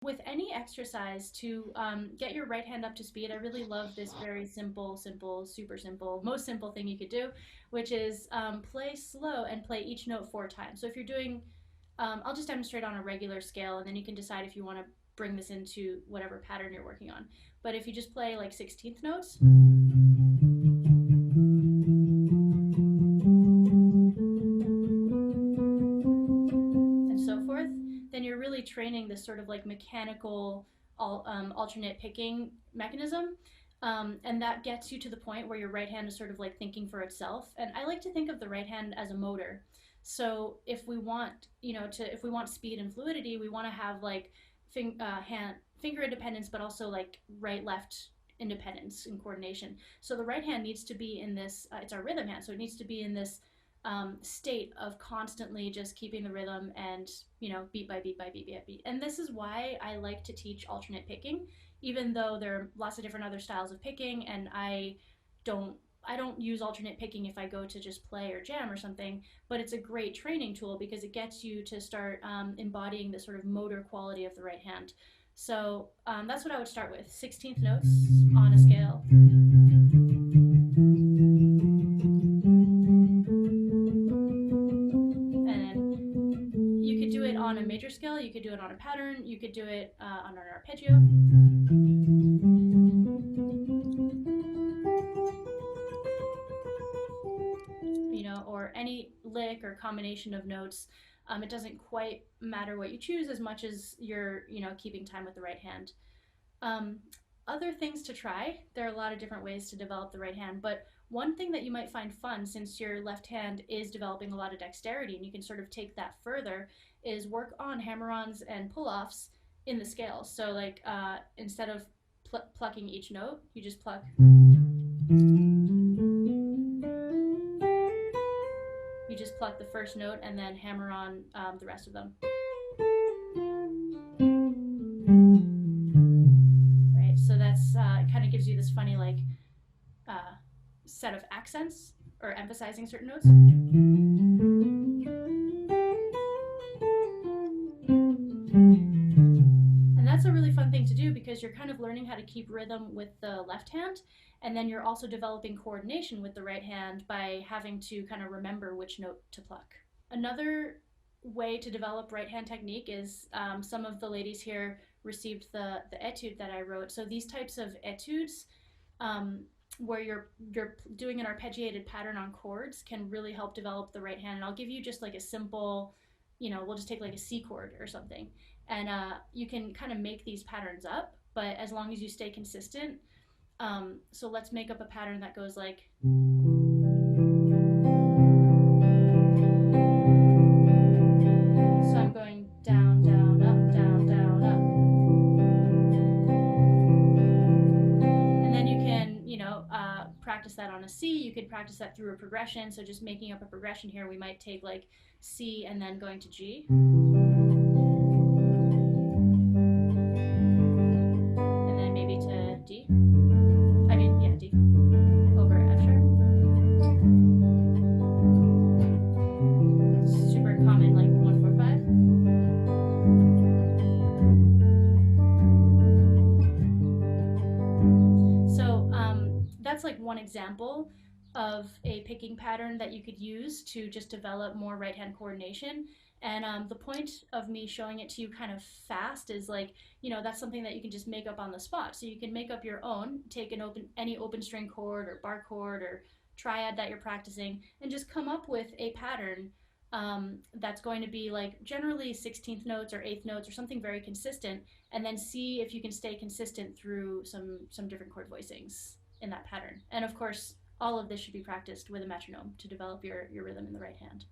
With any exercise to get your right hand up to speed, I really love this very simple, super simple, most simple thing you could do, which is play slow and play each note 4 times. So if you're doing, I'll just demonstrate on a regular scale, and then you can decide if you want to bring this into whatever pattern you're working on. But if you just play like 16th notes, and so forth, then you're really training this sort of like mechanical alternate picking mechanism. And that gets you to the point where your right hand is sort of like thinking for itself. And I like to think of the right hand as a motor. So if we want, if we want speed and fluidity, we want to have like finger independence, but also like right left independence and coordination. So the right hand needs to be in this. It's our rhythm hand, so it needs to be in this state of constantly just keeping the rhythm and beat by beat by beat by beat. And this is why I like to teach alternate picking, even though there are lots of different other styles of picking, and don't I don't use alternate picking if I go to just play or jam or something, but it's a great training tool because it gets you to start embodying the sort of motor quality of the right hand. So that's what I would start with: 16th notes on a scale. And then you could do it on a major scale, you could do it on a pattern, you could do it on an arpeggio. Or any lick or combination of notes. It doesn't quite matter what you choose as much as you're, keeping time with the right hand. Other things to try, there are a lot of different ways to develop the right hand, but one thing that you might find fun, since your left hand is developing a lot of dexterity and you can sort of take that further, is work on hammer-ons and pull-offs in the scale. So like instead of plucking each note, you just pluck. You just pluck the first note and then hammer on the rest of them. Right, so that's kind of gives you this funny like set of accents or emphasizing certain notes. And that's a really fun thing to do because you're kind of learning how to keep rhythm with the left hand, and then you're also developing coordination with the right hand by having to kind of remember which note to pluck. Another way to develop right hand technique is some of the ladies here received the etude that I wrote. So these types of etudes where you're doing an arpeggiated pattern on chords can really help develop the right hand. And I'll give you just like a simple, we'll just take like a C chord or something. And you can kind of make these patterns up, but as long as you stay consistent. So let's make up a pattern that goes like. So I'm going down, down, up, down, down, up. And then you can, practice that on a C. You could practice that through a progression. So just making up a progression here, we might take like C and then going to G. And then maybe to D. D over F sharp. Super common, like 1, 4, 5. So that's like one example of a picking pattern that you could use to just develop more right hand coordination. And the point of me showing it to you kind of fast is like, that's something that you can just make up on the spot. So you can make up your own, take any open string chord or bar chord or triad that you're practicing, and just come up with a pattern that's going to be like generally 16th notes or 8th notes or something very consistent, and then see if you can stay consistent through some different chord voicings in that pattern. And of course, all of this should be practiced with a metronome to develop your rhythm in the right hand.